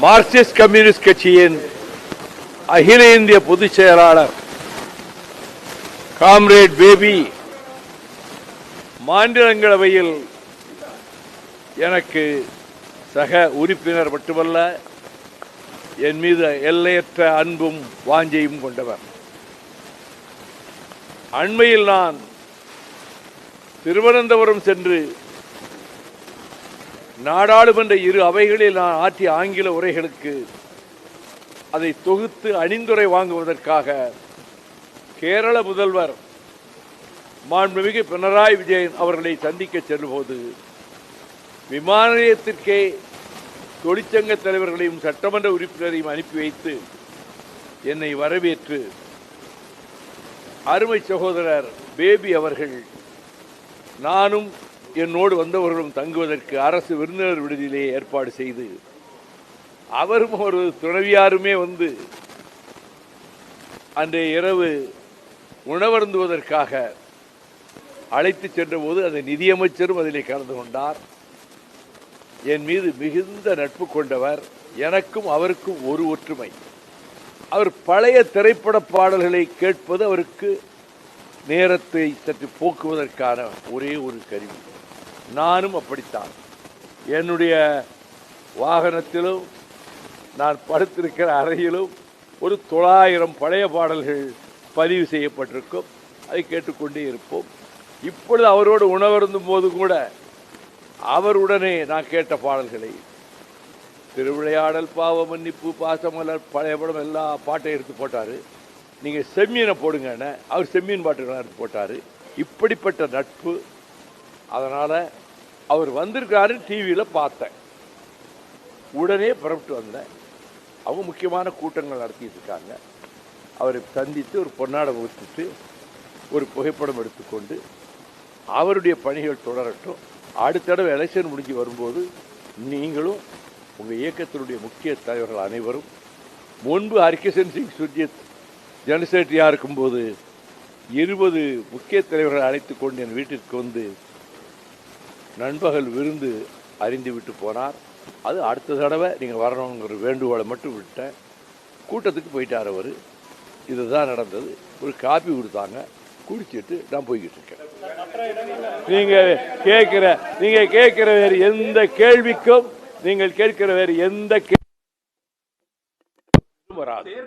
Marxist communist கட்சியின் அகில இந்திய பொதுச் செயலாளர் காம்ரேட் பேபி மாநிலங்களவையில் எனக்கு சக உறுப்பினர் மட்டுமல்ல, என் மீது எல்லையற்ற அன்பும் வாஞ்சையும் கொண்டவர். அண்மையில் நான் திருவனந்தபுரம் சென்று நாடாளுமன்ற இரு அவைகளில் நான் ஆற்றிய ஆங்கில உரைகளுக்கு அதை தொகுத்து அணிந்துரை வாங்குவதற்காக கேரள முதல்வர் மாண்புமிகு பினராயி விஜயன் அவர்களை சந்திக்க செல்லும்போது விமான நிலையத்திற்கே தொழிற்சங்க தலைவர்களையும் சட்டமன்ற உறுப்பினரையும் அனுப்பி வைத்து என்னை வரவேற்று அருமை சகோதரர் பேபி அவர்கள் நானும் என்னோடு வந்தவர்களும் தங்குவதற்கு அரசு விருந்தினர் விடுதியிலே ஏற்பாடு செய்து அவரும் ஒரு துணைவியாருமே வந்து அன்றைய இரவு உணவருந்துவதற்காக அழைத்து சென்ற போது அந்த நிதியமைச்சரும் அதிலே கலந்து கொண்டார். என் மீது மிகுந்த நட்பு கொண்டவர். எனக்கும் அவருக்கும் ஒரு ஒற்றுமை. அவர் பழைய திரைப்பட பாடல்களை கேட்பது அவருக்கு நேரத்தை சற்று போக்குவதற்கான ஒரே ஒரு கருவி. நானும் அப்படித்தான். என்னுடைய வாகனத்திலும் நான் படுத்திருக்கிற அறையிலும் ஒரு 900 பழைய பாடல்கள் பதிவு செய்யப்பட்டிருக்கும். அதை கேட்டுக்கொண்டே இருப்போம். இப்பொழுது அவரோடு உணவருந்தும் போது கூட அவருடனே நான் கேட்ட பாடல்களை திருவிளையாடல், பாவ மன்னிப்பு, பாசமலர், பழைய படம் எல்லா பாட்டையும் எடுத்து போட்டார். நீங்கள் செம்மீனை போடுங்கன்னு அவர் செம்மீன் பாட்டுகளாக எடுத்து போட்டார். இப்படிப்பட்ட நட்பு. அதனால் அவர் வந்திருக்காரு, டிவியில் பார்த்தேன். உடனே புறப்பட்டு வந்தேன். அவங்க முக்கியமான கூட்டங்கள் நடத்திட்டு இருக்காங்க. அவரை சந்தித்து ஒரு பொன்னாடை ஊற்றிட்டு ஒரு புகைப்படம் எடுத்துக்கொண்டு அவருடைய பணிகள் தொடரட்டும். அடுத்த தடவை எலெக்ஷன் முடிஞ்சு வரும்போது நீங்களும் உங்கள் இயக்கத்தினுடைய முக்கிய தலைவர்கள் அனைவரும், முன்பு ஹரிகிருஷ்ணன் சிங் சுர்ஜித் ஜெனரல் செக்ரட்டரியாக இருக்கும்போது 20 முக்கிய தலைவர்களை அழைத்து கொண்டு என் வீட்டிற்கு வந்து நண்பகல் விருந்து அறிந்து விட்டு போனார். அது அடுத்த தடவை நீங்கள் வரணுங்கிற வேண்டுகோளை மட்டும் விட்டேன். கூட்டத்துக்கு போயிட்டார் அவர். இதுதான் நடந்தது. ஒரு காப்பி கொடுத்தாங்க, குடிச்சிட்டு நான் போய்கிட்டு இருக்கேன். நீங்கள் கேட்கிற வேறு எந்த கேள்விக்கும் நீங்கள் கேட்கிற வேறு எந்த கேள்வி வராது.